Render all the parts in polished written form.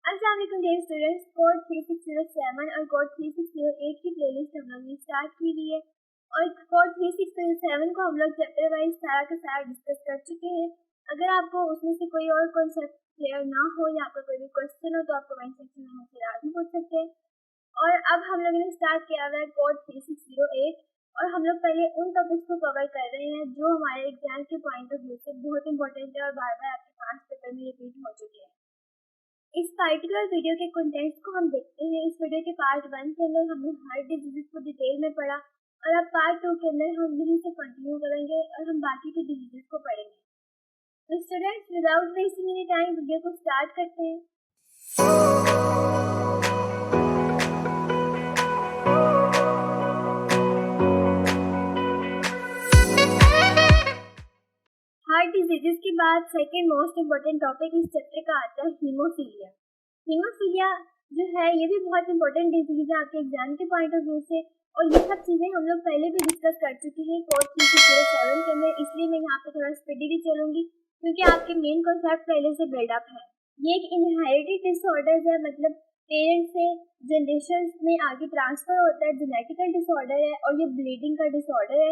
अस्सलाम वालेकुम dear students. Code 3607 और कोड 3608 की प्लेलिस्ट हम लोग ने स्टार्ट की हुई है और कोड 3607 को हम लोग चैप्टर वाइज सारा का सारा डिस्कस कर चुके हैं। अगर आपको उसमें से कोई और कॉन्सेप्ट क्लियर ना हो या आपका कोई भी क्वेश्चन हो तो आप कमेंट सेक्शन में मुझसे लाजमी पूछ सकते हैं। और अब हम लोगों ने स्टार्ट किया हुआ है कोड 3608 और हम लोग पहले उन टॉपिक्स को कवर कर रहे हैं जो हमारे एग्जाम के पॉइंट ऑफ व्यू से बहुत इंपॉर्टेंट है और बार बार आपके पास पेपर में रिपीट हो चुके हैं। इस पर्टिकुलर वीडियो के कंटेंट्स को हम देखते हैं। इस वीडियो के पार्ट 1 के अंदर हमने हार्ट डिजीजेस को डिटेल में पढ़ा और अब पार्ट 2 के अंदर हम यहीं से कंटिन्यू करेंगे और हम बाकी के डिजीजेस को पढ़ेंगे। तो students, without wasting any time video को स्टार्ट करते हैं। हार्ट डिजीजेस के बाद सेकेंड मोस्ट इम्पोर्टेंट टॉपिक इस चैप्टर का आता है हीमोफीलिया। हीमोफीलिया जो है ये भी बहुत इंपॉर्टेंट डिजीज है आपके एग्जाम के पॉइंट ऑफ व्यू से और ये सब चीज़ें हम लोग पहले भी डिस्कस कर चुके हैं कोड 3607 के अंदर, इसलिए मैं यहाँ पे थोड़ा स्पीडी चलूंगी क्योंकि आपके मेन कॉन्सेप्ट पहले से बिल्डअप है। ये एक इनहेरिटेड डिसऑर्डर है, मतलब पेरेंट्स से जनरेशन में आगे ट्रांसफर होता है, जेनेटिकल डिसऑर्डर है और ये ब्लीडिंग का डिसऑर्डर है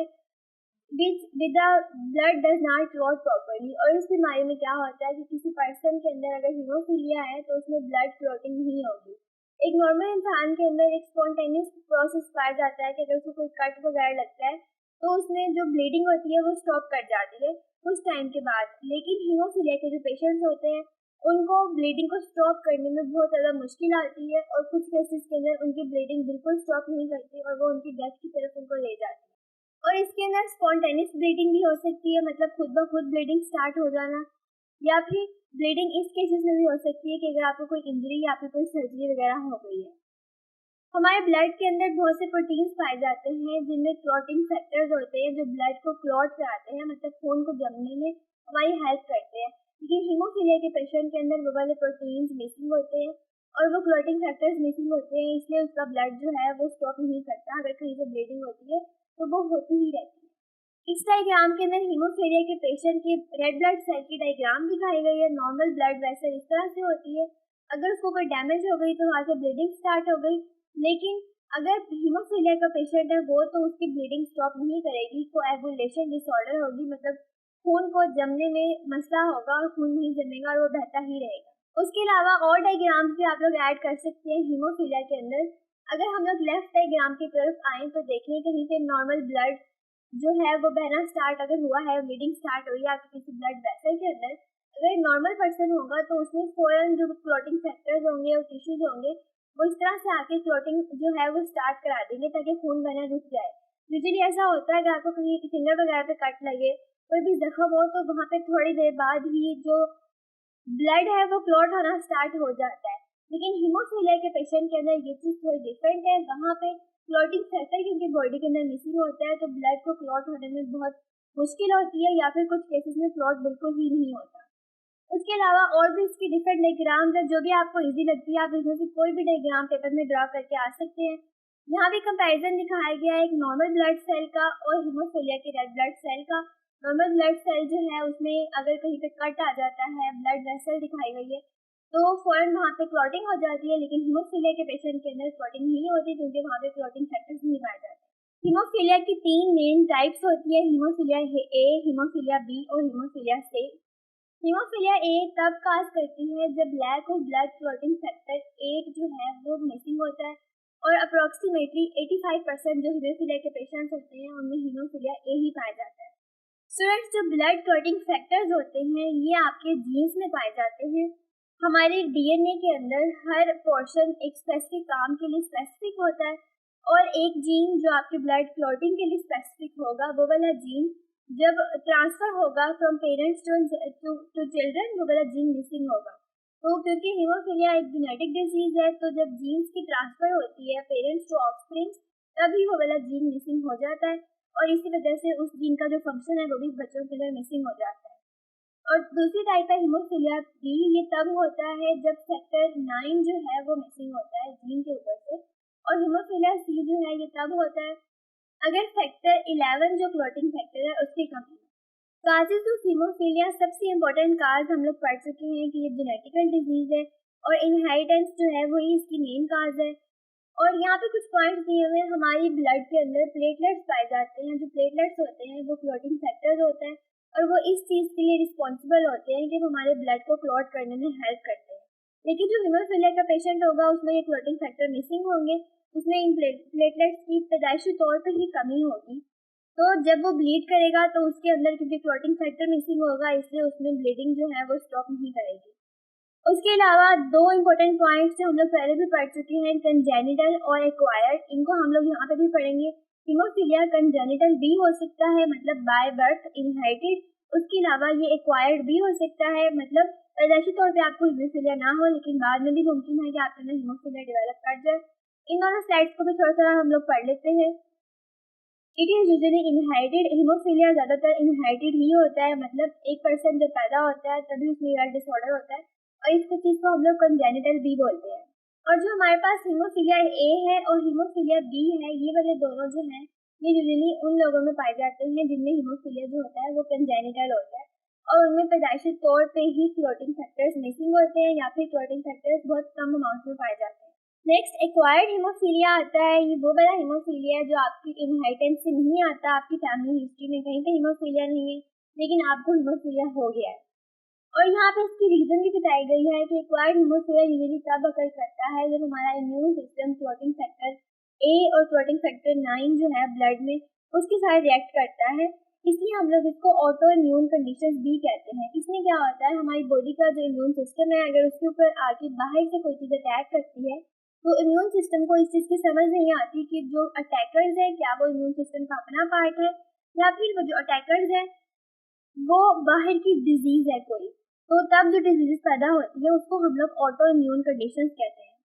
which with the blood does not clot properly। और इस बीमारी में क्या होता है कि किसी पर्सन के अंदर अगर हीमोफीलिया है तो उसमें ब्लड क्लॉटिंग नहीं होगी। एक नॉर्मल इंसान के अंदर एक स्पॉन्टेनियस प्रोसेस पाया जाता है कि अगर उसको कोई कट वगैरह लगता है तो उसमें जो ब्लीडिंग होती है वो स्टॉप कर जाती है कुछ टाइम के बाद, लेकिन हीमोफीलिया के जो पेशेंट्स होते हैं उनको ब्लीडिंग को स्टॉप करने में बहुत ज़्यादा मुश्किल आती है और कुछ केसेस के अंदर उनकी ब्लीडिंग बिल्कुल स्टॉप नहीं करती और वो उनकी डेथ की तरफ उनको ले जाती है। और इसके अंदर स्पॉन्टेनियस ब्लीडिंग भी हो सकती है, मतलब खुद ब खुद ब्लीडिंग स्टार्ट हो जाना, या फिर ब्लीडिंग इस केसेस में भी हो सकती है कि अगर आपको कोई इंजरी या फिर कोई सर्जरी वगैरह हो गई है। हमारे ब्लड के अंदर बहुत से प्रोटीन्स पाए जाते हैं जिनमें क्लॉटिंग फैक्टर्स होते हैं जो ब्लड को क्लॉट कराते हैं, मतलब खून को जमने में हमारी हेल्प करते हैं। लेकिन हीमोफीलिया के पेशेंट के अंदर वो वाले प्रोटीन्स मिसिंग होते हैं और वो क्लॉटिंग फैक्टर्स मिसिंग होते हैं, इसलिए उसका ब्लड जो है वो स्टॉप नहीं करता। अगर कहीं से ब्लीडिंग होती है तो वो होती ही रहती है। इस डायग्राम के अंदर हीमोफीलिया के पेशेंट की रेड ब्लड सेल की डायग्राम दिखाई गई है। नॉर्मल ब्लड वेसल इस तरह से होती है, अगर उसको कोई डैमेज हो गई तो वहाँ से ब्लीडिंग स्टार्ट हो गई, लेकिन अगर हीमोफीलिया का पेशेंट है वो तो उसकी ब्लीडिंग स्टॉप नहीं करेगी, कोएगुलेशन डिसऑर्डर होगी, मतलब खून को जमने में मसला होगा और खून नहीं जमेगा और वो बहता ही रहेगा। उसके अलावा और डायग्राम्स भी आप लोग ऐड कर सकते हैं हीमोफीलिया के अंदर। अगर हम लोग लेफ्ट डायग्राम की तरफ आए तो देखें कहीं पे नॉर्मल ब्लड जो है वो बहना स्टार्ट अगर हुआ है, ब्लीडिंग स्टार्ट हुई है आपके किसी ब्लड वेसल के अंदर, अगर नॉर्मल पर्सन होगा तो उसमें फौरन जो क्लॉटिंग फैक्टर्स होंगे और टिश्यूज होंगे वो इस तरह से आके क्लॉटिंग जो है वो स्टार्ट करा देंगे ताकि खून बहना रुक जाए। यूजुअली ऐसा होता है कि आपको कहीं फिंगर वगैरह पे कट लगे, कोई भी जख्म हो तो वहाँ पे थोड़ी देर बाद ही जो ब्लड है वो क्लॉट होना स्टार्ट हो जाता है, लेकिन हीमोफीलिया के पेशेंट के अंदर ये चीज़ थोड़ी डिफरेंट है। वहाँ पे क्लॉटिंग फैक्टर क्योंकि बॉडी के अंदर मिसिंग होता है तो ब्लड को क्लॉट होने में बहुत मुश्किल होती है या फिर कुछ केसेस में क्लॉट बिल्कुल ही नहीं होता। उसके अलावा और भी इसकी डिफरेंट डायग्राम्स है जो भी आपको इजी लगती है, आप इसमें से कोई भी डायग्राम पेपर में ड्रा करके आ सकते हैं। यहाँ भी कंपैरिजन दिखाया गया है एक नॉर्मल ब्लड सेल का और हीमोफीलिया के रेड ब्लड सेल का। नॉर्मल ब्लड सेल जो है उसमें अगर कहीं पे कट आ जाता है, ब्लड वेसल दिखाई गई है तो फौरन वहाँ पे क्लॉटिंग हो जाती है, लेकिन हीमोफीलिया के पेशेंट के अंदर क्लॉटिंग नहीं होती क्योंकि वहाँ पे क्लॉटिंग फैक्टर्स नहीं पाए जाते। हीमोफीलिया की 3 मेन टाइप्स होती है, हीमोफीलिया ए, हीमोफीलिया बी और हीमोफीलिया सी। हीमोफीलिया ए तब काज करती है जब lack of blood clotting factor 8 जो है वो मिसिंग होता है और अप्रोक्सीमेटली 85% जो हीमोफीलिया के पेशेंट्स होते हैं उनमें हीमोफीलिया ए ही पाया जाता है। स्टूडेंट्स, जो ब्लड क्लॉटिंग फैक्टर्स होते हैं ये आपके जीन्स में पाए जाते हैं। हमारे डीएनए के अंदर हर पोर्शन एक स्पेसिफिक काम के लिए स्पेसिफिक होता है और एक जीन जो आपके ब्लड क्लॉटिंग के लिए स्पेसिफिक होगा वो वाला जीन जब ट्रांसफर होगा फ्रॉम पेरेंट्स टू चिल्ड्रन वो वाला जीन मिसिंग होगा। तो क्योंकि हीमोफीलिया एक जेनेटिक डिजीज है तो जब जीन्स की ट्रांसफर होती है पेरेंट्स टू ऑफस्प्रिंग्स तभी वो वाला जीन मिसिंग हो जाता है और इसी वजह से उस जीन का जो फंक्शन है वो भी बच्चों के अंदर मिसिंग हो जाता है। और दूसरी टाइप है हीमोफीलिया बी, ये तब होता है जब फैक्टर 9 जो है वो मिसिंग होता है जीन के ऊपर से, और हीमोफीलिया सी जो है ये तब होता है अगर फैक्टर 11 जो क्लॉटिंग फैक्टर है उसकी कमी है। काजेज ऑफ हीमोफीलिया, सबसे इम्पोर्टेंट काज हम लोग पढ़ चुके हैं कि ये जेनेटिकल डिजीज है और इनहेरिटेंस जो है वही इसकी मेन काज है। और यहाँ पे कुछ पॉइंट्स दिए हुए हैं, हमारी ब्लड के अंदर प्लेटलेट्स पाए जाते हैं। जो प्लेटलेट्स होते हैं वो क्लॉटिंग फैक्टर्स होते हैं और वो इस चीज़ के लिए रिस्पॉन्सिबल होते हैं कि वो हमारे ब्लड को क्लॉट करने में हेल्प करते हैं। लेकिन जो हीमोफीलिया का पेशेंट होगा उसमें ये क्लॉटिंग फैक्टर मिसिंग होंगे, उसमें इन प्लेटलेट्स की पैदाइशी तौर पर ही कमी होगी। तो जब वो ब्लीड करेगा तो उसके अंदर क्योंकि क्लॉटिंग फैक्टर मिसिंग होगा इसलिए उसमें ब्लीडिंग जो है वो स्टॉप नहीं करेगी। उसके अलावा दो इम्पोर्टेंट पॉइंट्स जो हम लोग पहले भी पढ़ चुके हैं, कंजेनिटल और एक्वायर्ड, इनको हम लोग यहाँ पे भी पढ़ेंगे। हीमोफीलिया कंजेनिटल भी हो सकता है, मतलब बाय बर्थ इनहेरिटेड। उसके अलावा ये एक्वायर्ड भी हो सकता है, मतलब पैदाइशी तौर पे आपको हीमोफीलिया ना हो लेकिन बाद में भी मुमकिन है कि आपके अंदर हीमोफीलिया डेवलप कर जाए। इन दोनों स्लाइड्स को भी थोड़ा थोड़ा हम लोग पढ़ लेते हैं। It is usually inherited. Haemophilia ज़्यादातर इनहेरिटेड ही होता है, मतलब एक पर्सन जब पैदा होता है तभी उसमें यह डिसऑर्डर होता है और इस चीज़ को हम लोग कंजेनिटल बी बोलते हैं। और जो हमारे पास हीमोफीलिया ए है और हीमोफीलिया बी है, ये वाले दोनों जो हैं ये यूजुअली उन लोगों में पाए जाते हैं जिनमें हीमोफीलिया जो होता है वो कंजेनिटल होता है और उनमें पैदाइशी तौर पे ही क्लॉटिंग फैक्टर्स मिसिंग होते हैं या फिर क्लॉटिंग फैक्टर्स बहुत कम अमाउंट में पाए जाते हैं। नेक्स्ट एक्वायर्ड हीमोफीलिया आता है। ये वो वाला हीमोफीलिया है जो आपकी इनहेरिटेंस से नहीं आता, आपकी फैमिली हिस्ट्री में कहीं पे हीमोफीलिया नहीं है लेकिन आपको हीमोफीलिया हो गया है। और यहाँ पे इसकी रीजन भी बताई गई है कि एक्वायर्ड हीमोफीलिया यूजुअली तब अकर करता है जब हमारा इम्यून सिस्टम क्लॉटिंग फैक्टर ए और क्लॉटिंग फैक्टर 9 जो है ब्लड में उसके साथ रिएक्ट करता है, इसलिए हम लोग इसको ऑटो इम्यून कंडीशंस भी कहते हैं। इसमें क्या होता है, हमारी बॉडी का जो इम्यून सिस्टम है अगर उसके ऊपर आके बाहर से कोई चीज़ अटैक करती है तो इम्यून सिस्टम को इस चीज़ की समझ नहीं आती कि जो अटैकर्स है क्या वो इम्यून सिस्टम का अपना पार्ट है या फिर वो जो अटैकर्स है वो बाहर की डिजीज है कोई। तो तब जो डिजीज पैदा होती है उसको हम लोग ऑटो इम्यून कंडीशंस कहते हैं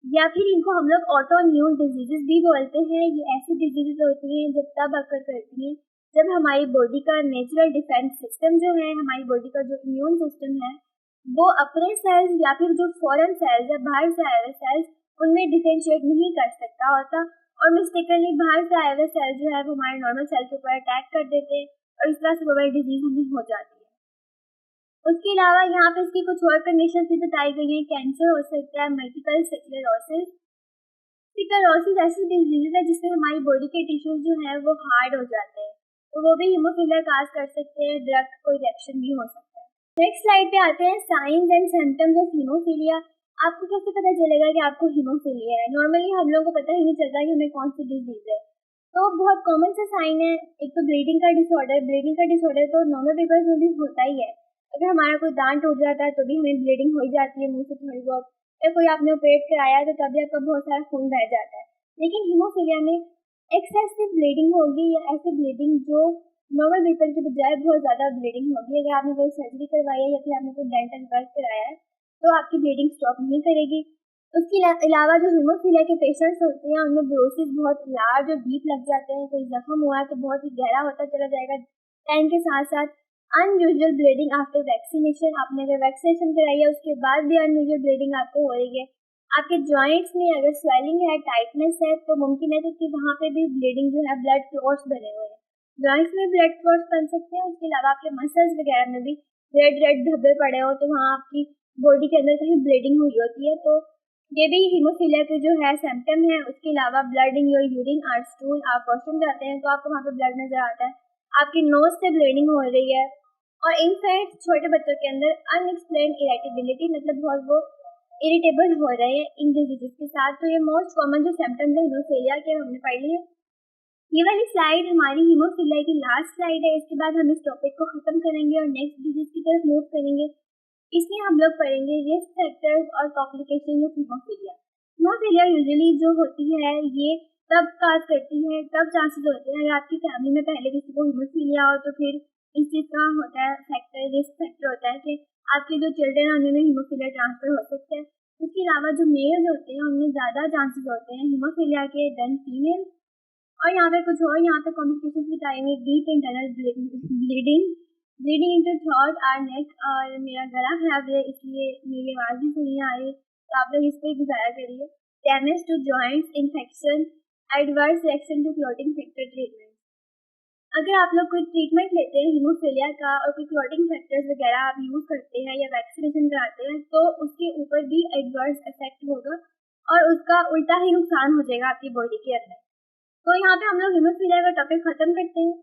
या फिर इनको हम लोग ऑटो इम्यून डिजीजेस भी बोलते हैं। ये ऐसी डिजीजेस होती हैं जब तब अकर करती हैं जब हमारी बॉडी का नेचुरल डिफेंस सिस्टम जो है, हमारी बॉडी का जो इम्यून सिस्टम है वो अपने सेल्स या फिर जो फॉरेन सेल्स है बाहर से आए हुए सेल्स उनमें डिफरेंशिएट नहीं कर सकता होता और मिस्टेकनली बाहर से आए हुए सेल जो है वो हमारे नॉर्मल सेल के ऊपर अटैक कर देते हैं और इस तरह से वो वाली डिजीज हमें हो जाती है। उसके अलावा यहाँ पे इसकी कुछ और कंडीशंस भी बताई गई हैं। कैंसर हो सकता है, मल्टीपल स्क्लेरोसिस। स्क्लेरोसिस ऐसी डिजीज है जिसमें हमारी बॉडी के टिश्यूज जो है वो हार्ड हो जाते हैं, तो वो भी हीमोफीलिया काज कर सकते हैं। ड्रग कोई रिएक्शन भी हो सकता है। नेक्स्ट स्लाइड पे आते हैं, science and symptoms of haemophilia. आपको कैसे पता चलेगा कि आपको हीमोफीलिया है? नॉर्मली हम लोगों को पता ही नहीं चलता कि हमें कौन सी डिजीज है। तो बहुत कॉमन सा साइन है, एक तो ब्लीडिंग का डिसऑर्डर। ब्लीडिंग का डिसऑर्डर तो नॉर्मल पीपल्स में भी होता ही है। अगर हमारा कोई दांत टूट जाता है तो भी हमें ब्लीडिंग हो जाती है मुंह से थोड़ी बहुत, या कोई आपने ऑपरेट कराया है तो तभी आपका बहुत सारा खून बह जाता है। लेकिन हीमोफीलिया में एक्सेसिव ब्लीडिंग होगी या ऐसी ब्लीडिंग जो नॉर्मल पीपल के बजाय बहुत ज़्यादा ब्लीडिंग होगी। अगर आपने कोई सर्जरी करवाई है या फिर आपने कोई डेंटल वर्क कराया है तो आपकी ब्लीडिंग स्टॉप नहीं करेगी। उसके अलावा जो हीमोफीलिया के पेशेंट्स होते हैं उनमें ब्रोसिस बहुत लार्ज और डीप लग जाते हैं। कोई जख्म हुआ है तो बहुत ही गहरा होता चला जाएगा टाइम के साथ साथ। अनयूजुअल ब्लीडिंग आफ्टर वैक्सीनेशन, आपने अगर वैक्सीनेशन कराई है उसके बाद भी अनयूजुअल ब्लीडिंग आपको हो रही है। आपके जॉइंट्स में अगर स्वेलिंग है, टाइटनेस है तो मुमकिन है कि वहाँ पे भी ब्लीडिंग जो है ब्लड क्लॉट्स बने हुए हैं। जॉइंट्स में ब्लड क्लॉट्स बन सकते हैं। उसके अलावा आपके मसल्स वगैरह में भी रेड रेड धब्बे पड़े हो तो वहाँ आपकी बॉडी के अंदर कहीं ब्लीडिंग हुई होती है, तो ये भी हीमोफीलिया के जो है सिम्टम है। उसके अलावा ब्लड इन योर यूरिन और स्टूल, आप वॉशरूम जाते हैं तो आपको वहाँ पे ब्लड नजर आता है, आपकी नोज से ब्लीडिंग हो रही है। और इनफैक्ट छोटे बच्चों के अंदर अनएक्सप्लेन इरिटेबिलिटी, मतलब बहुत वो इरिटेबल हो रहे हैं इन डिजीजेस के साथ। तो ये मोस्ट कॉमन जो सिम्टम्स है हीमोफीलिया के हमने पढ़ लिए। ये वाली स्लाइड हमारी हीमोफीलिया की लास्ट स्लाइड है। इसके बाद हम इस टॉपिक को खत्म करेंगे और नेक्स्ट डिजीज की तरफ मूव करेंगे। इसमें हम लोग पढ़ेंगे रिस्क फैक्टर्स और complications of haemophilia. Haemophilia usually जो होती है ये तब काज करती है, तब चांसेस होते हैं अगर आपकी फैमिली में पहले किसी को हीमोफीलिया हो तो फिर इस चीज़ का होता है फैक्टर, रिस्क फैक्टर होता है कि आपके जो चिल्ड्रन हैं उनमें हीमोफीलिया ट्रांसफर हो सकता है। उसके अलावा जो मेल्स होते हैं उनमें ज़्यादा चांसेस होते हैं हीमोफीलिया के देन फीमेल। और यहाँ पे कुछ और यहाँ पे कॉम्प्लिकेशंस बताई हुई, deep internal bleeding, bleeding into throat और नेक। और मेरा गला खराब है इसलिए मेरी आवाज़ भी सही आ रही है तो आप लोग इस पर गुजारा करिए। Damage to joints, infection, adverse reaction to clotting factor treatment. अगर आप लोग कोई ट्रीटमेंट लेते हैं हीमोफीलिया का और कोई क्लॉटिंग फैक्टर्स वगैरह आप यूज़ करते हैं या वैक्सीनेशन कराते हैं तो उसके ऊपर भी एडवर्स इफेक्ट होगा और उसका उल्टा ही नुकसान हो जाएगा आपकी बॉडी के अंदर। तो यहाँ पे हम लोग हीमोफीलिया का टॉपिक खत्म करते हैं।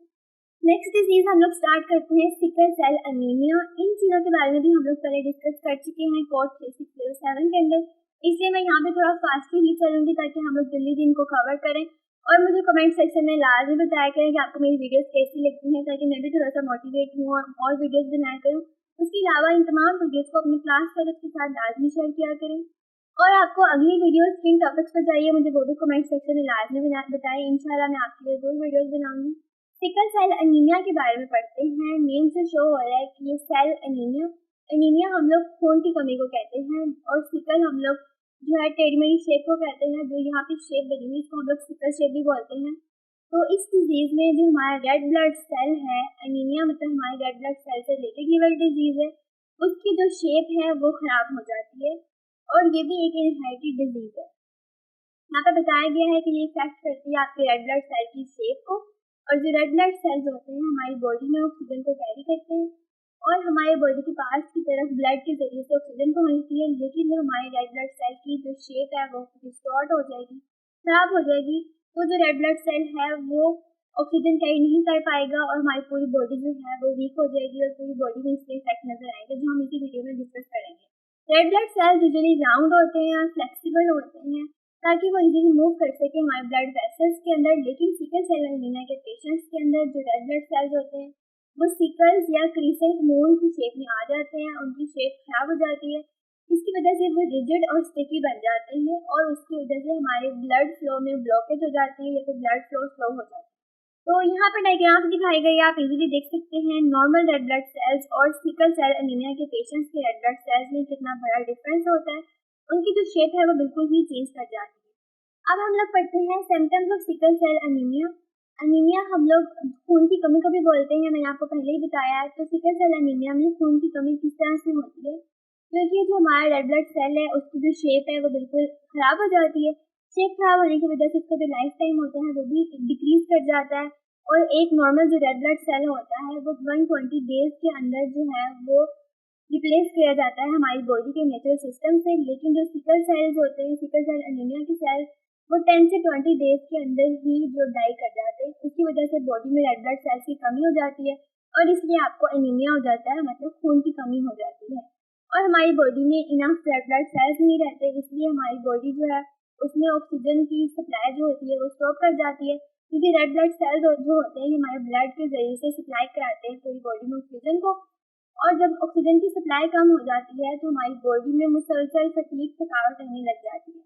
नेक्स्ट डिजीज हम लोग स्टार्ट करते हैं सिकल सेल अनीमिया। इन चीज़ों के बारे में भी हम लोग पहले डिस्कस कर चुके हैं कोड 3607 के अंदर, इसलिए मैं यहाँ पे थोड़ा फास्टली ही चलूँगी ताकि हम लोग जल्दी दिन को कवर करें। और मुझे कमेंट सेक्शन में लाजमी बताया करें कि आपको मेरी वीडियोस कैसी लगती हैं ताकि मैं भी थोड़ा सा मोटिवेट हूँ और वीडियोस बनाया करूँ। उसके अलावा इन तमाम वीडियोस को अपनी क्लास फेलोज के साथ लाजमी शेयर किया करें। और आपको अगली वीडियोस किन टॉपिक्स पर चाहिए मुझे वो भी कमेंट सेक्शन में लाजमी बताएं। इंशाल्लाह मैं आपके लिए जरूर वीडियोस बनाऊंगी। सिकल सेल अनीमिया के बारे में पढ़ते हैं। नेम से शो हो रहा है कि ये सेल अनीमिया हम लोग खून की कमी को कहते हैं और सिकल हम लोग जो है टेढ़ी शेप को कहते हैं। जो यहाँ पे शेप बनी हुई इसको हम लोग सिकल शेप भी बोलते हैं। तो इस डिजीज में जो हमारा रेड ब्लड सेल है, अनीमिया मतलब हमारे रेड ब्लड सेल से रिलेटेड ये वाली डिजीज है, उसकी जो शेप है वो खराब हो जाती है और ये भी एक इनहेरिटेड डिजीज है। यहाँ पे बताया गया है कि ये इफेक्ट करती है आपके रेड ब्लड सेल की शेप को। और जो रेड ब्लड सेल्स होते हैं हमारी बॉडी में ऑक्सीजन को कैरी करते हैं और हमारे बॉडी के पार्ट्स की तरफ ब्लड के जरिए से ऑक्सीजन पहुंचती है। लेकिन जो हमारे रेड ब्लड सेल की जो शेप है वो डिस्टॉर्ट हो जाएगी, खराब हो जाएगी। तो जो रेड ब्लड सेल है वो ऑक्सीजन कैरी नहीं कर पाएगा और हमारी पूरी बॉडी जो है वो वीक हो जाएगी और पूरी बॉडी में इसके इफेक्ट नजर आएंगे जो हम इसी वीडियो में डिस्कस करेंगे। Red blood cell usually round होते हैं और फ्लेक्सिबल होते हैं ताकि वो इजीली मूव कर सके हमारे ब्लड वेसल्स के अंदर। लेकिन सिकल सेल एनीमिया के पेशेंट्स के अंदर जो रेड ब्लड सेल्स होते हैं वो सिकल्स या क्रीसेंट मून की शेप में आ जाते हैं, उनकी शेप खराब हो जाती है। इसकी वजह से वो रिजिड और स्टिकी बन जाते हैं और उसकी वजह से हमारे ब्लड फ्लो में ब्लॉकेज हो जाती है या फिर ब्लड फ्लो स्लो हो जाता है। तो यहाँ पर डायग्राम दिखाई गई आप इजीली देख सकते हैं नॉर्मल रेड ब्लड सेल्स और सिकल सेल एनीमिया के पेशेंट्स के रेड ब्लड सेल्स में कितना बड़ा डिफरेंस होता है। उनकी जो शेप है वो बिल्कुल ही चेंज कर जाती है। अब हम लोग पढ़ते हैं symptoms of sickle cell anaemia. Anaemia हम लोग खून की कमी को भी बोलते हैं, मैंने आपको पहले ही बताया है। तो सिकल सेल अनीमिया में खून की कमी किस तरह से होती है, क्योंकि जो हमारा रेड ब्लड सेल है उसकी जो शेप है वो बिल्कुल खराब हो जाती है। शेप खराब होने की वजह से उसका जो लाइफ टाइम होता है वो भी डिक्रीज कर जाता है और एक नॉर्मल जो रेड ब्लड सेल होता है वो 120 डेज के अंदर जो है वो रिप्लेस किया जाता है हमारी बॉडी के नेचुरल सिस्टम से। लेकिन जो सिकल सेल्स होते हैं, सिकल सेल अनीमिया के सेल्स, वो 10 से 20 डेज के अंदर ही जो डाई कर जाते हैं। उसकी वजह से बॉडी में रेड ब्लड सेल्स की कमी हो जाती है और इसलिए आपको एनीमिया हो जाता है, मतलब खून की कमी हो जाती है। और हमारी बॉडी में इनफ रेड ब्लड सेल्स नहीं रहते, इसलिए हमारी बॉडी जो है उसमें ऑक्सीजन की सप्लाई जो होती है वो स्टॉप कर जाती है। क्योंकि रेड ब्लड सेल्स जो होते हैं ये हमारे ब्लड के जरिए से सप्लाई कराते हैं पूरी बॉडी में ऑक्सीजन को। और जब ऑक्सीजन की सप्लाई कम हो जाती है तो हमारी बॉडी में मुसलसल फटीग थकावट रहने लग जाती है।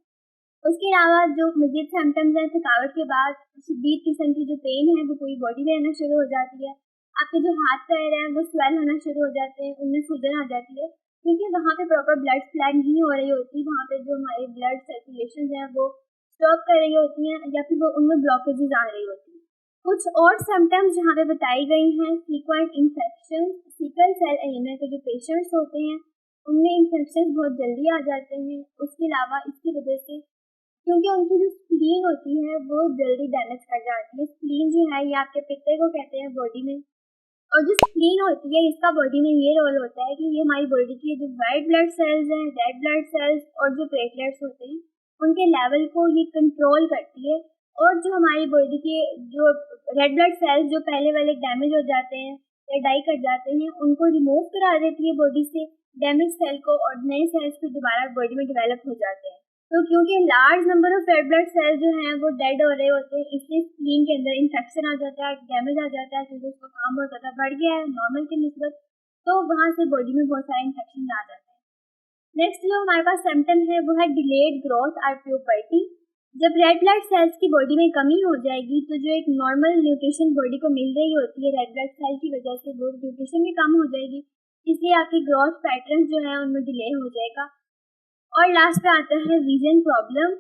उसके अलावा जो मजीद सिम्टम्स हैं, थकावट के बाद शदीद किस्म की जो पेन है वो पूरी बॉडी में आना शुरू हो जाती है। आपके जो हाथ पैर हैं वो स्वेल होना शुरू हो जाते हैं, उनमें सूजन आ जाती है क्योंकि वहाँ पे प्रॉपर ब्लड सप्लाई नहीं हो रही होती। वहाँ पे जो हमारे ब्लड सर्कुलेशन है वो स्टॉप कर रही होती हैं या फिर वो उनमें ब्लॉकेजेस आ रही होती हैं। कुछ और सिम्टम्स यहाँ पे बताई गई हैं। Frequent infection, sickle cell anaemia के जो पेशेंट्स होते हैं उनमें इन्फेक्शन बहुत जल्दी आ जाते हैं। उसके अलावा इसकी वजह से क्योंकि उनकी जो स्प्लीन होती है वो जल्दी डैमेज कर जाती है। स्प्लीन जो है ये आपके पित्ते को कहते हैं बॉडी में, और जो स्प्लीन होती है इसका बॉडी में ये रोल होता है कि ये हमारी बॉडी की जो वाइट ब्लड सेल्स हैं, रेड ब्लड सेल्स और जो प्लेटलेट्स होते हैं उनके लेवल को ये कंट्रोल करती है। और जो हमारी बॉडी के जो रेड ब्लड सेल्स जो पहले वाले डैमेज हो जाते हैं या डाई कर जाते हैं उनको रिमूव करा देती है बॉडी से, डैमेज सेल को, और नए सेल्स फिर दोबारा बॉडी में डेवलप हो जाते हैं। तो क्योंकि large number of red blood cells जो हैं वो डेड हो रहे होते हैं इसलिए स्प्लीन के अंदर इन्फेक्शन आ जाता है, डैमेज आ जाता है क्योंकि उसका काम बहुत ज़्यादा बढ़ गया है नॉर्मल की निस्बत। तो वहाँ से बॉडी में बहुत सारे इन्फेक्शन आ जाते हैं। नेक्स्ट जो हमारे पास सिम्टम है वो है डिलेड ग्रोथ और प्यूबर्टी। जब रेड ब्लड सेल्स की बॉडी में कमी हो जाएगी तो जो एक नॉर्मल न्यूट्रिशन बॉडी को मिल रही होती है रेड ब्लड सेल की वजह से वो न्यूट्रिशन भी कम हो जाएगी, इसलिए आपकी ग्रोथ पैटर्न जो है उनमें डिले हो जाएगा। और लास्ट पे आता है विजन प्रॉब्लम।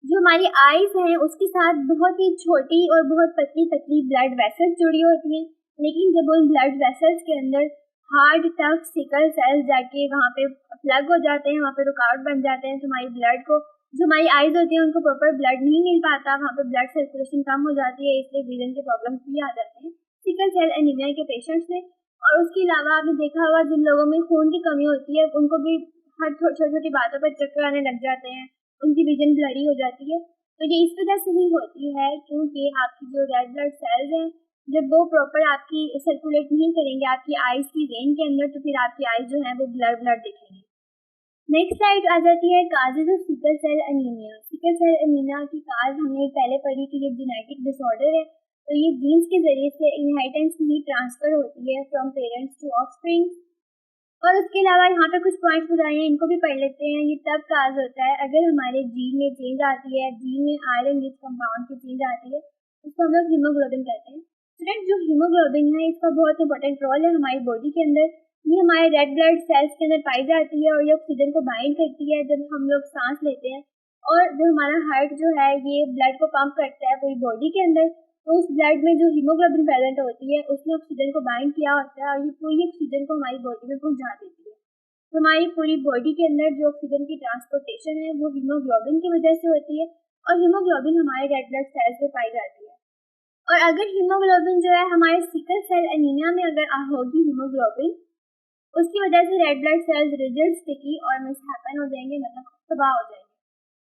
जो हमारी आईज हैं उसके साथ बहुत ही छोटी और बहुत पतली पतली ब्लड वेसल्स जुड़ी होती हैं, लेकिन जब उन ब्लड वेसल्स के अंदर हार्ड टफ सिकल सेल्स जाके वहाँ पे प्लग हो जाते हैं, वहाँ पे रुकावट बन जाते हैं, तो हमारी ब्लड को जो हमारी आईज होती है उनको प्रॉपर ब्लड नहीं मिल पाता, वहाँ पे ब्लड सर्कुलेशन कम हो जाती है, इसलिए विजन के प्रॉब्लम्स भी आ जाते हैं। सिकल सेल एनीमिया के पेशेंट्स में। और उसके अलावा आपने देखा होगा जिन लोगों में खून की कमी होती है उनको भी हर छोटी छोटी बातों पर चक्कर आने लग जाते हैं, उनकी विजन ब्लरी हो जाती है। तो ये इस वजह से ही होती है क्योंकि आपकी जो रेड ब्लड सेल्स हैं जब वो प्रॉपर आपकी सर्कुलेट नहीं करेंगे आपकी आइज की वेन के अंदर, तो फिर आपकी आइज जो है वो ब्लर ब्लर दिखेंगी। नेक्स्ट स्लाइड आ जाती है causes of sickle cell anaemia. Sickle cell anaemia की काज हमने पहले पढ़ी कि ये जेनेटिक डिसऑर्डर है, तो ये जीन्स के जरिए से इनहेरिटेंस में ट्रांसफर होती है फ्रॉम पेरेंट्स टू ऑफस्प्रिंग। और उसके अलावा यहाँ पे कुछ पॉइंट्स बताए हैं, इनको भी पढ़ लेते हैं। ये तब काज होता है अगर हमारे जीन में चेंज आती है, जीन में आयरन रिच कंपाउंड की चेंज आती है, उसको हम लोग हीमोग्लोबिन कहते हैं। स्टूडेंट, जो हीमोग्लोबिन है इसका बहुत इंपॉर्टेंट रोल है हमारी बॉडी के अंदर। ये हमारे रेड ब्लड सेल्स के अंदर पाई जाती है और ये ऑक्सीजन को बाइंड करती है जब हम लोग सांस लेते हैं। और जो हमारा हार्ट जो है ये ब्लड को पंप करता है पूरी बॉडी के अंदर, तो उस ब्लड में जो हीमोग्लोबिन प्रेजेंट होती है उसने ऑक्सीजन को बाइंड किया होता है और ये पूरी ऑक्सीजन को हमारी बॉडी में पहुंचा देती है। तो हमारी पूरी बॉडी के अंदर जो ऑक्सीजन की ट्रांसपोर्टेशन है वो हीमोग्लोबिन की वजह से होती है और हीमोग्लोबिन हमारे रेड ब्लड सेल्स में पाई जाती है। और अगर हीमोग्लोबिन जो है हमारे सिकल सेल एनीमिया में अगर होगी हीमोग्लोबिन, उसकी वजह से red blood cells rigid, sticky और मिसहैपन हो जाएंगे, मतलब तबाह हो जाएंगे।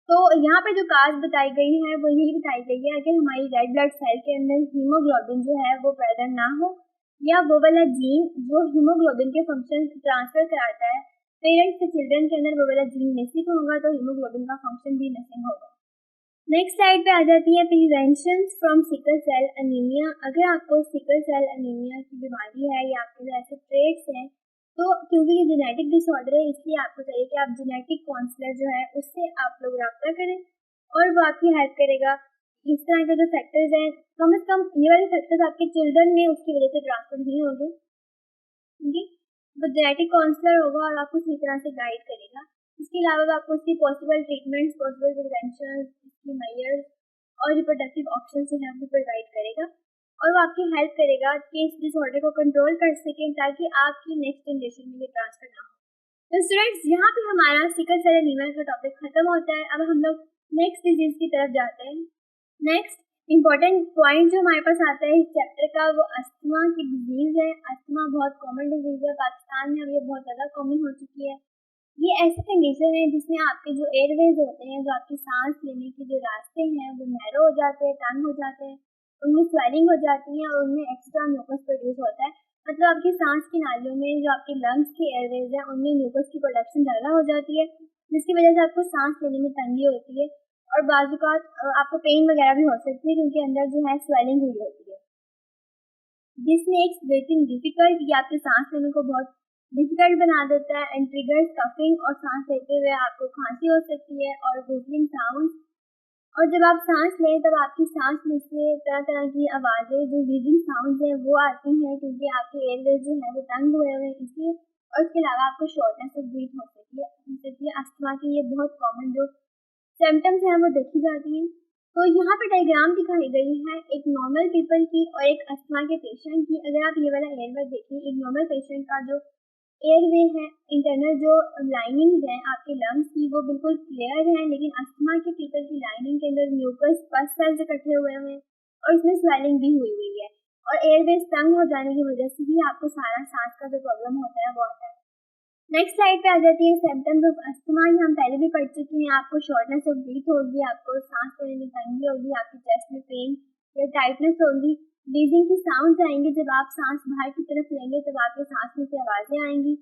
तो यहाँ पे जो काज बताई गई है वो यही बताई गई है कि हमारी रेड ब्लड सेल के अंदर हीमोग्लोबिन जो है वो प्रेजेंट ना हो, या वो वाला जीन जो हीमोग्लोबिन के फंक्शन ट्रांसफर कराता है पेरेंट्स से चिल्ड्रन के अंदर, वो वाला जीन मिसिंग होगा तो हीमोग्लोबिन का फंक्शन भी मिसिंग होगा। नेक्स्ट स्लाइड पे आ जाती है prevention from sickle cell anaemia. अगर आपको सिकल सेल एनीमिया की बीमारी है या आपके ऐसे ट्रेट्स हैं, तो क्योंकि ये जेनेटिक डिसऑर्डर है इसलिए आपको चाहिए कि आप जेनेटिक काउंसलर जो है उससे आप लोग रब्ता करें और वो आपकी हेल्प करेगा। इस तरह के जो फैक्टर्स हैं, कम से कम ये वाले फैक्टर्स आपके चिल्ड्रन में उसकी वजह से ट्रांसफर नहीं होंगे, क्योंकि वो जेनेटिक काउंसलर होगा और आपको सही तरह से गाइड करेगा। इसके अलावा आपको उसकी पॉसिबल ट्रीटमेंट्स, पॉसिबल प्रिवेंशन, इसकी मेजर्स और रिप्रोडक्टिव ऑप्शन जो है वो प्रोवाइड करेगा और वो आपकी हेल्प करेगा कि इस डिसऑर्डर को कंट्रोल कर सकें ताकि आपकी नेक्स्ट जनरेशन में ये ट्रांसफर ना हो। तो स्टूडेंट्स, यहाँ पे हमारा सिकल सेल एनीमिया का टॉपिक खत्म होता है। अब हम लोग नेक्स्ट डिजीज की तरफ जाते हैं। नेक्स्ट इंपॉर्टेंट पॉइंट जो हमारे पास आता है इस चैप्टर का वो अस्थमा की डिजीज है। अस्थमा बहुत कॉमन डिजीज है, पाकिस्तान में अब ये बहुत ज़्यादा कॉमन हो चुकी है। ये ऐसी कंडीशन है जिसमें आपके जो एयरवेज होते हैं, जो आपके सांस लेने के जो रास्ते हैं वो नैरो हो जाते हैं, तंग हो जाते हैं, उनमें स्वेलिंग हो जाती है और उनमें एक्स्ट्रा म्यूकस प्रोड्यूस होता है। मतलब आपकी सांस की नालियों में जो आपके लंग्स के एयरवेज हैं उनमें म्यूकस की प्रोडक्शन ज़्यादा हो जाती है, जिसकी वजह से आपको सांस लेने में तंगी होती है और बाज़-औक़ात आपको पेन वगैरह भी हो सकती है क्योंकि अंदर जो है स्वेलिंग हुई होती है। दिस मेक्स ब्रीथिंग डिफिकल्ट, ये आपके सांस लेने को बहुत डिफिकल्ट बना देता है एंड ट्रिगर्स कफिंग, और सांस लेते हुए आपको खांसी हो सकती है और विजलिंग साउंड। और जब आप सांस लें तब आपकी सांस में से तरह तरह की आवाज़ें जो विजिंग साउंड्स हैं वो आती हैं क्योंकि आपके एयरवेज जो है वो तंग हुए हुए हैं इसलिए। और इसके अलावा आपको शॉर्टनेस ऑफ ब्रीथ हो सकती है। अस्थमा की ये बहुत कॉमन जो सिम्टम्स हैं वो देखी जाती हैं। तो यहाँ पे डायग्राम दिखाई गई है एक नॉर्मल पीपल की और एक अस्थमा के पेशेंट की। अगर आप ये वाला एयरवे देखें, एक नॉर्मल पेशेंट का जो एयरवे है, इंटरनल जो लाइनिंग्स हैं आपके लंग्स की वो बिल्कुल क्लियर है, लेकिन अस्थमा के पीपल की लाइनिंग के अंदर म्यूकस पस सेल्स इकट्ठे हुए हैं और इसमें स्वेलिंग भी हुई हुई है और एयरवेज तंग हो जाने की वजह से ही आपको सारा सांस का जो प्रॉब्लम होता है वो आता है। नेक्स्ट स्लाइड पे आ जाती है सिम्टम्स ऑफ अस्थमा। ये हम पहले भी पढ़ चुके हैं। आपको शॉर्टनेस ऑफ ब्रीथ होगी, आपको सांस लेने में तंगी होगी, आपकी चेस्ट में पेन या टाइटनेस होगी, ब्रीदिंग की साउंड्स आएंगी, जब आप सांस बाहर की तरफ लेंगे तब आपके सांस में से आवाज़ें आएंगी,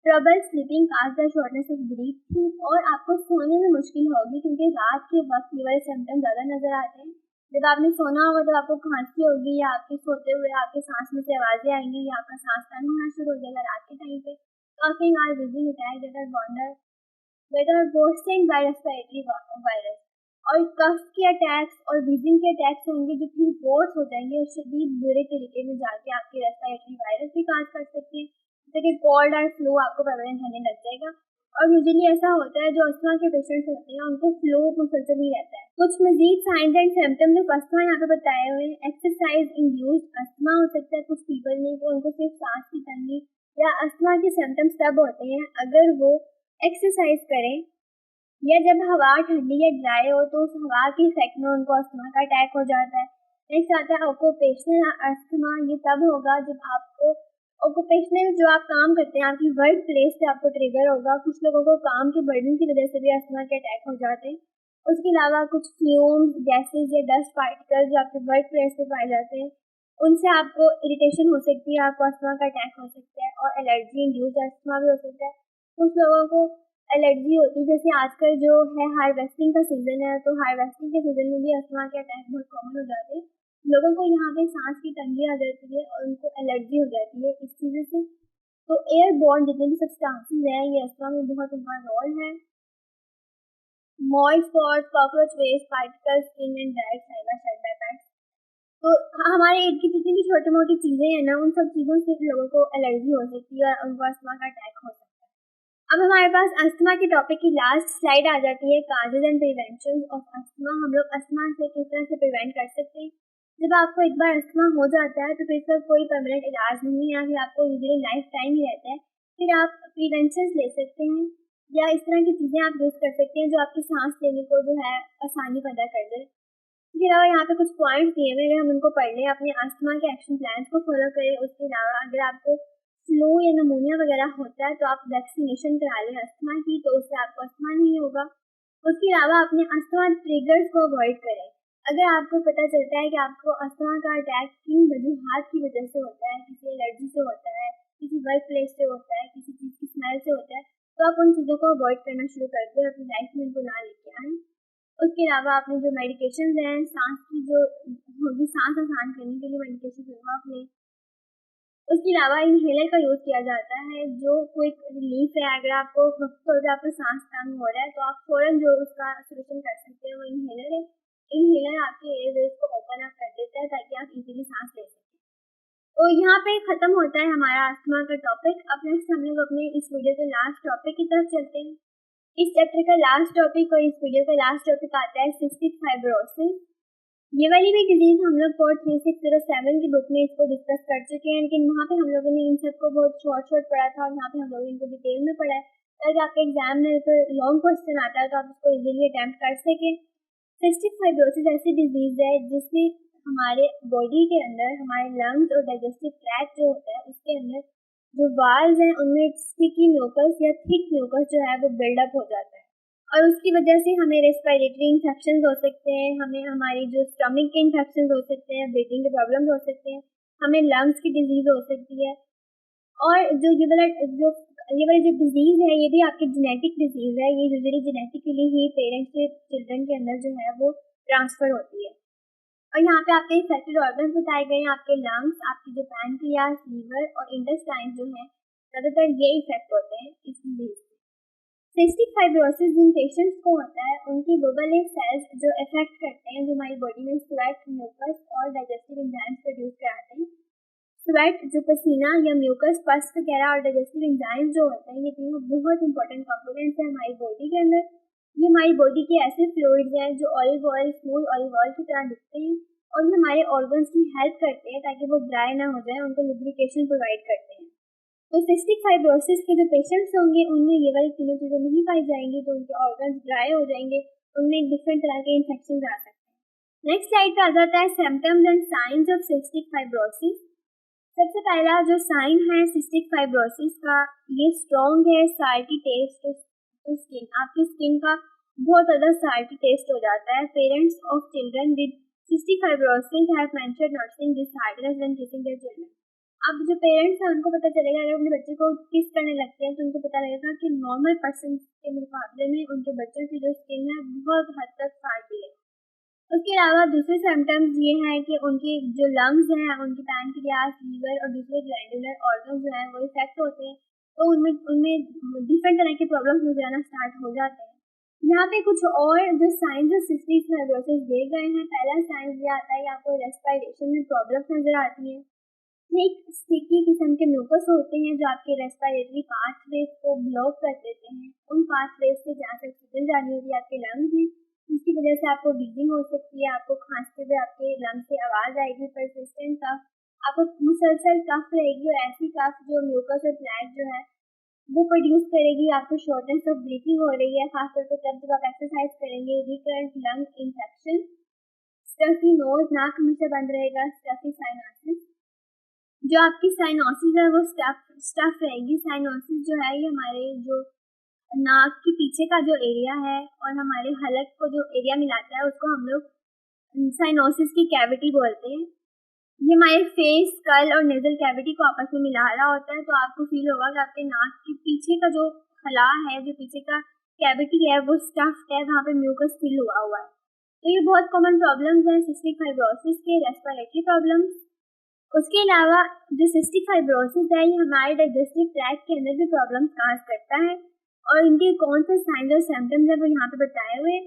trouble sleeping cause the shortness of breathing, और आपको सोने में मुश्किल होगी क्योंकि रात के वक्त ये वाले सिम्टम्स ज़्यादा नजर आते हैं। जब आपने सोना होगा तो आपको खांसी होगी या आपके सोते हुए आपके सांस में से आवाज़ें आएंगी या आपका सांस तंग होना शुरू हो जाएगा रात के टाइम पे। Coughing or wheezing attack that are worsened by respiratory virus, और कफ के अटैक्स और wheezing के अटैक्स होंगे जो फिर वर्स हो जाएंगे और शदीद बुरे तरीके में जाके आपके रेस्पिरेटरी वायरस भी काज कर सकते हैं, जैसे कि कोल्ड और फ्लू आपको प्रेवलेंट होने लग जाएगा। और यूजुअली ऐसा होता है जो अस्थमा के पेशेंट्स होते हैं उनको फ्लू मुसलसल ही रहता है। कुछ मजीद signs and symptoms of asthma यहाँ पे बताए हुए हैं। एक्सरसाइज इंड्यूस्ड अस्थमा हो सकता है कुछ पीपल में, तो उनको सिर्फ सांस की तंगी या अस्थमा के सिम्टम्स तब होते हैं अगर वो एक्सरसाइज करें या जब हवा ठंडी या ड्राई हो तो उस हवा के इफेक्ट में उनको अस्थमा का अटैक हो जाता है। नेक्स्ट आता है ऑक्यूपेशनल अस्थमा। ये तब होगा जब आपको ऑक्यूपेशनल जो आप काम करते हैं आपकी वर्क प्लेस पे आपको ट्रिगर होगा। कुछ लोगों को काम के बर्डन की वजह से भी अस्थमा के अटैक हो जाते हैं। उसके अलावा कुछ फ्यूम्स, गैसेस या डस्ट पार्टिकल्स जो आपके वर्क प्लेस पे पाए जाते हैं उनसे आपको इरिटेशन हो सकती है, आपको अस्थमा का अटैक हो सकता है। और एलर्जी इंड्यूस्ड अस्थमा भी हो सकता है। कुछ लोगों को एलर्जी होती है, जैसे आजकल जो है हार्वेस्टिंग का सीजन है, तो हार्वेस्टिंग के सीजन में भी अस्थमा के अटैक बहुत कॉमन हो जाते हैं। लोगों को यहाँ पे सांस की तंगी आ जाती है और उनको एलर्जी हो जाती है इस चीज़ से। तो एयरबोर्न जितने भी सब्सटेंसेस हैं ये अस्थमा में बहुत उनका रोल है। Moist spots, cockroach waste, particles, skin and dried cyber shed by pets. तो हमारे इर्द की जितनी भी छोटी मोटी चीज़ें हैं ना, उन सब चीज़ों से लोगों को एलर्जी हो सकती है और उनको अस्थमा का अटैक हो सकता है। अब हमारे पास अस्थमा के टॉपिक की लास्ट स्लाइड आ जाती है, causes and prevention of asthma. हम लोग अस्थमा से किस तरह से प्रिवेंट कर सकते हैं। जब आपको एक बार अस्थमा हो जाता है तो फिर इसका कोई परमानेंट इलाज नहीं है, फिर आपको यूजुअली लाइफ टाइम ही रहता है। फिर आप प्रिवेंशन ले सकते हैं या इस तरह की चीज़ें आप यूज़ कर सकते हैं जो आपकी सांस लेने को जो है आसानी पैदा कर दे। इसके अलावा यहाँ पे कुछ पॉइंट्स दिए हुए हैं, अगर हम उनको पढ़ लें, अपने अस्थमा के एक्शन प्लान्स को फॉलो करें। उसके अलावा अगर आपको फ्लू या निमोनिया वगैरह होता है तो आप वैक्सीनेशन करा लें अस्थमा की, तो उससे आपको अस्थमा नहीं होगा। उसके अलावा अपने अस्थमा ट्रिगर्स को अवॉइड करें। अगर आपको पता चलता है कि आपको अस्थमा का अटैक किन वजूहात की वजह से होता है, किसी एलर्जी से होता है, किसी वर्क प्लेस से होता है, किसी चीज़ की स्मेल से होता है, तो आप उन चीज़ों को अवॉइड करना शुरू कर दें, अपनी लाइफ में उनको ना लेके आएँ। उसके अलावा आपने जो मेडिकेशंस हैं, सांस की जो होगी, सांस आसान करने के लिए मेडिकेशन वो आप लें। उसके अलावा इनहेलर का यूज़ किया जाता है जो क्विक रिलीफ है। अगर आपको थोड़ा सा आपका सांस तंग हो रहा है तो आप फ़ौरन जो उसका सॉल्यूशन कर सकते हैं वो इनहेलर है। इनहेलर आपके एयरवेज को ओपन अप कर देता है ताकि आप इजीली सांस ले सकें। तो यहाँ पे ख़त्म होता है हमारा अस्थमा का टॉपिक। अब नेक्स्ट हम लोग अपने इस वीडियो के लास्ट टॉपिक की तरफ चलते हैं। इस चैप्टर का लास्ट टॉपिक और इस वीडियो का लास्ट टॉपिक आता है सिस्टिक फाइब्रोसिस। ये वाली भी डिजीज़ हम लोग कोड 3607 की बुक में इसको डिस्कस कर चुके हैं, लेकिन वहाँ पे हम लोगों ने इन सबको बहुत शॉर्ट पढ़ा था और यहाँ पे हम लोगों ने इनको डिटेल में पढ़ा है ताकि आपके एग्जाम में फिर लॉन्ग क्वेश्चन आता है तो आप इसको इजीली अटैम्प्ट कर सकें। सिस्टिक फाइब्रोसिस ऐसी डिजीज़ है जिसमें हमारे बॉडी के अंदर हमारे लंग्स और डाइजेस्टिव ट्रैक्ट जो होता है उसके अंदर जो वाल्स हैं उनमें स्टिकी म्यूकस या थिक म्यूकस जो है वो बिल्डअप हो जाता है और उसकी वजह से हमें रेस्पिरेटरी इन्फेक्शंस हो सकते हैं, हमें हमारी जो स्टमक के इन्फेक्शंस हो सकते हैं, ब्रीथिंग के प्रॉब्लम्स हो सकते हैं, हमें लंग्स की डिजीज़ हो सकती है। और जो ये वाली जो डिजीज़ है ये भी आपकी जेनेटिक डिजीज़ है। ये यूजुअली जेनेटिकली ही पेरेंट्स से चिल्ड्रन के अंदर जो है वो ट्रांसफ़र होती है। और यहाँ पे आपके इफेक्टेड ऑर्गन्स बताए गए हैं, आपके लंग्स, आपकी जो पैनक्रियाज, लीवर और इंटेस्टाइन जो हैं, ज़्यादातर ये इफेक्ट होते हैं इस डिजीज़ से। सिस्टिक फाइब्रोसिस जिन पेशेंट्स को होता है उनकी बबल सेल्स जो इफेक्ट करते हैं, जो हमारी बॉडी में स्वेट, म्यूकस और डाइजेस्टिव एंजाइम्स प्रोड्यूस कराते हैं। स्वेट जो पसीना या म्यूकस, पस वगैरह और डाइजेस्टिव एंजाइम्स जो होते हैं ये तीनों बहुत इंपॉर्टेंट कंपोनेंट्स हैं हमारी बॉडी के अंदर। ये हमारी बॉडी के ऐसे फ्लूइड्स हैं जो olive oil, smooth olive oil की तरह दिखते हैं और ये हमारे ऑर्गन्स की हेल्प करते हैं ताकि वो ड्राई ना हो जाए, उनको लुब्रिकेशन प्रोवाइड करते हैं। तो सिस्टिक फाइब्रोसिस के जो पेशेंट्स होंगे उनमें ये वाली तीनों चीज़ें नहीं पाई जाएंगी, तो उनके ऑर्गन्स ड्राई हो जाएंगे, उनमें डिफरेंट तरह के इन्फेक्शन आ सकते हैं। नेक्स्ट स्लाइड पे आ जाता है symptoms and science of cystic fibrosis. सबसे पहला जो साइन है सिस्टिक फाइब्रोसिस का, ये स्ट्रॉन्ग है साल्टी टेस्ट टू स्किन। आपकी स्किन का बहुत ज़्यादा साल्टी टेस्ट हो जाता है। Parents of children with cystic fibrosis have mentioned noticing this saltiness when kissing their children. अब जो पेरेंट्स हैं उनको पता चलेगा, अगर अपने बच्चे को किस करने लगते हैं तो उनको पता लगेगा कि नॉर्मल पर्सन के मुकाबले में उनके बच्चों की जो स्किन है बहुत हद तक फाटी है। उसके अलावा दूसरे सिम्टम्स ये हैं कि उनकी जो लंग्स हैं, उनकी पैनक्रियाज, लीवर और दूसरे ग्लैंडुलर ऑर्गन जो हैं वो इफेक्ट होते हैं, तो उनमें उनमें डिफरेंट तरह के प्रॉब्लम्स नजर आना स्टार्ट हो जाते हैं। यहाँ पे कुछ और जो साइंस ऑफ सिस्टिक फाइब्रोसिस दिए गए हैं। पहला साइंस ये आता है कि आपको रेस्पिरेशन में प्रॉब्लम्स नजर आती हैं। थिक स्टिकी किस्म के म्यूकस होते हैं जो आपके रेस्पिरेटरी पाथवेज को ब्लॉक कर देते हैं। उन पाथवेज से जहाँ से ऑक्सीजन जानी होती है आपके लंग्स में, उसकी वजह से आपको ब्रीदिंग हो सकती है, आपको खांसते हुए आपके लंग्स से आवाज़ आएगी, परसिस्टेंट कफ, आपको मुसलसल कफ रहेगी और ऐसी कफ जो म्यूकस और फ्लैग जो है वो प्रोड्यूस करेगी। आपको शॉर्टनेस ऑफ ब्रीथिंग हो रही है, खासतौर पर तब जब आप एक्सरसाइज करेंगे। Recurrent lung infection, stuffy nose, नाक हमेशा बंद रहेगा, स्टफी साइनोसिस। जो आपकी साइनोसिस है वो स्टफ रहेगी। साइनोसिस जो है ये हमारे जो नाक के पीछे का जो एरिया है और हमारे हलक को जो एरिया मिलाता है उसको हम लोग साइनोसिस की कैविटी बोलते हैं। ये हमारे फेस, स्कल और नेजल कैविटी को आपस में मिला रहा होता है, तो आपको फील होगा कि आपके नाक के पीछे का जो खला है, जो पीछे का कैविटी है वो स्टफ्ड है, वहाँ पे म्यूकस फिल हुआ है। तो ये बहुत कॉमन प्रॉब्लम्स हैं सिस्टिक फाइब्रोसिस के, रेस्पिरेटरी प्रॉब्लम्स। उसके अलावा जो सिस्टिक फाइब्रोसिस है ये हमारे डाइजेस्टिव ट्रैक्ट के अंदर भी प्रॉब्लम्स काज करता है, और इनके कौन से साइंस और सिम्टम्स है वो यहाँ पे बताए हुए।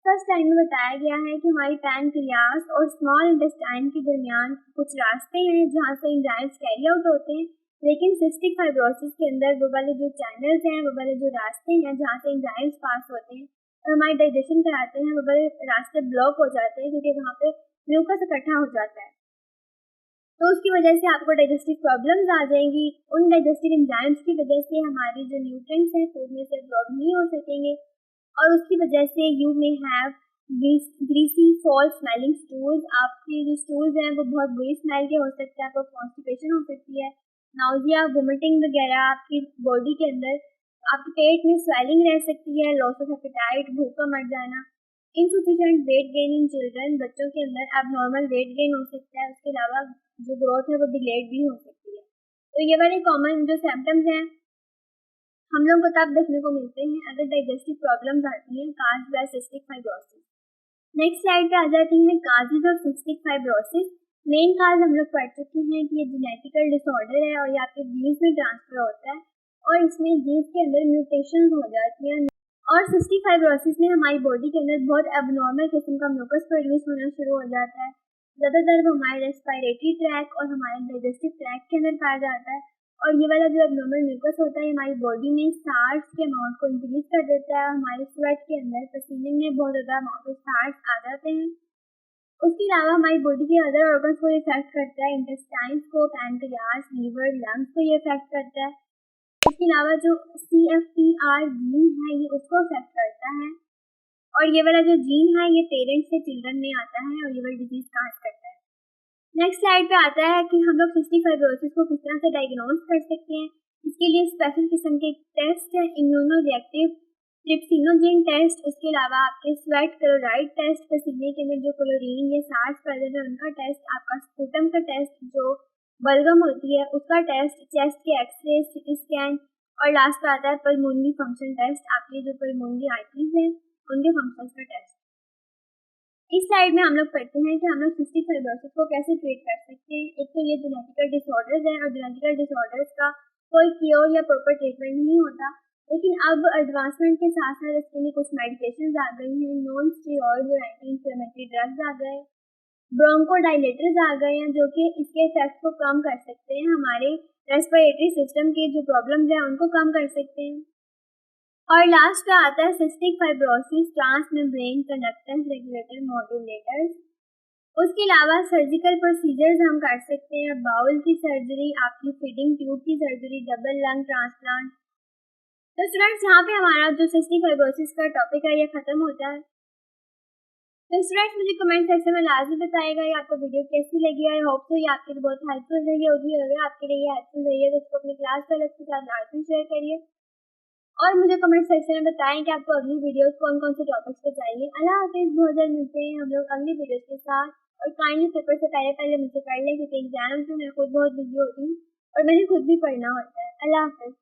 फर्स्ट लाइन में बताया गया है कि हमारी पैनक्रियास और स्मॉल इंटेस्टाइन के दरमियान कुछ रास्ते हैं जहाँ से एंजाइम्स कैरी आउट होते हैं, लेकिन सिस्टिक फाइब्रोसिस के अंदर वो वाले जो चैनल्स हैं, वो वाले जो रास्ते हैं जहाँ से एंजाइम्स पास होते हैं और हमारी डाइजेशन कराते हैं, वो वाले रास्ते ब्लॉक हो जाते हैं क्योंकि वहाँ पे म्यूकस इकट्ठा हो जाता है। तो उसकी वजह से आपको डाइजेस्टिव प्रॉब्लम्स आ जाएंगी। उन डाइजेस्टिव एंजाइम्स की वजह से हमारी जो न्यूट्रिएंट्स हैं फूड में से एब्जॉर्ब नहीं हो सकेंगे, और उसकी वजह से you may have greasy fall smelling stools. आपके जो स्टूल्स हैं वो बहुत बुरी स्मेल के हो सकते हैं, आपको कॉन्स्टिपेशन हो सकती है, नाउजिया, वोमिटिंग वगैरह आपकी बॉडी के अंदर, आपके पेट में स्वेलिंग रह सकती है, लॉस ऑफ एपेटाइट, भूख का मर जाना, insufficient weight gain in children, बच्चों के अंदर एबनॉर्मल वेट गेन हो सकता है। उसके अलावा जो ग्रोथ है वो डिलेड भी हो सकती है। तो ये वाले कॉमन जो सिम्टम्स हैं हम लोग को तब देखने को मिलते हैं अगर डाइजेस्टिव प्रॉब्लम्स आती हैं caused by cystic fibrosis. Next slide पे आ जाती हैं causes of cystic fibrosis. Main cause हम लोग पढ़ चुके हैं कि ये जेनेटिकल डिसऑर्डर है और ये आपके जीन्स में ट्रांसफर होता है और इसमें जीन्स के अंदर म्यूटेशंस हो जाती हैं, और सिस्टिक फाइब्रोसिस में हमारी बॉडी के अंदर बहुत एबनॉर्मल किस्म का म्यूकस प्रोड्यूस होना शुरू हो जाता है। ज़्यादातर वो हमारे रेस्पिरेटरी ट्रैक और हमारे डाइजेस्टिव ट्रैक के अंदर पाया जाता है, और ये वाला जो एबनॉर्मल म्यूकस होता है हमारी बॉडी में सार्स के अमाउंट को इंक्रीज कर देता है। हमारे स्वेट के अंदर, पसीने में बहुत ज़्यादा अमाउंट ऑफ सार्स आ जाते हैं। उसके अलावा हमारी बॉडी के अदर ऑर्गन्स को ये इफेक्ट करता है, इंटेस्टाइन्स को, पैनक्रियास, लीवर, लंग्स को ये इफेक्ट करता है। इसके अलावा जो CFTR जीन है ये उसको इफेक्ट करता है, और ये वाला जो जीन है ये पेरेंट्स से चिल्ड्रन में आता है और लिवर डिजीज काज करता है। नेक्स्ट स्लाइड पे आता है कि हम लोग सिस्टिक फाइब्रोसिस को किस तरह से डायग्नोज कर सकते हैं। इसके लिए स्पेशल किस्म के टेस्ट है, इम्यूनो रिएक्टिव ट्रिप्सिनोजेन टेस्ट, उसके अलावा आपके स्वेट क्लोराइड टेस्ट, पसीने के अंदर जो क्लोरीन या सार्स प्रेजेंट है उनका टेस्ट, आपका स्पूटम का टेस्ट, जो बलगम होती है उसका टेस्ट, चेस्ट के एक्सरे, सीटी स्कैन, और लास्ट पे आता है पल्मोनरी फंक्शन टेस्ट, आपके जो पल्मोनरी आर्टरीज हैं उनके फंक्शंस का टेस्ट। इस स्लाइड में हम लोग पढ़ते हैं कि हम लोग सिस्टिक फाइब्रोसिस को कैसे ट्रीट कर सकते हैं। एक तो ये जेनेटिकल डिसऑर्डर्स हैं और जेनेटिकल डिसऑर्डर्स का कोई क्योर या प्रॉपर ट्रीटमेंट नहीं होता, लेकिन अब एडवांसमेंट के साथ साथ इसके लिए कुछ मेडिकेशंस आ गई हैं, नॉन स्टेरॉइड और एंटी इंफ्लेमेटरी ड्रग्स आ गए, ब्रोंकोडाइलेटर्स आ गए हैं जो कि इसके इफेक्ट को कम कर सकते हैं, हमारे रेस्पिरेटरी सिस्टम के जो प्रॉब्लम्स हैं उनको कम कर सकते हैं। और लास्ट पे आता है cystic fibrosis transmembrane conductance regulator modulators. उसके अलावा सर्जिकल प्रोसीजर्स हम कर सकते हैं, बाउल की सर्जरी, आपकी फीडिंग ट्यूब की सर्जरी, डबल लंग ट्रांसप्लांट। तो स्टूडेंट्स यहाँ पे हमारा जो सिस्टिक फाइब्रोसिस का टॉपिक है ये खत्म होता है। तो स्टूडेंट्स मुझे कमेंट सेक्शन में लाजमी बताएगा ये आपको वीडियो कैसी लगी। आई होप तो ये आपके लिए बहुत हेल्पफुल रही होगी, अगर आपके लिए ये हेल्पफुल रही है तो उसको अपनी क्लास फेलोज के साथ लाजमी शेयर करिए और मुझे कमेंट सेक्शन में बताएं कि आपको अगली वीडियोस कौन कौन से टॉपिक्स पे चाहिए। अल्लाह हाफिज़, बहुत जल्द मिलते हैं हम लोग अगली वीडियोस के साथ। और काइंडली पेपर से पहले मुझसे पढ़ लें क्योंकि एग्जाम्स में मैं खुद बहुत बिजी होती हूँ और मैंने खुद भी पढ़ना होता है। अल्लाह हाफिज़।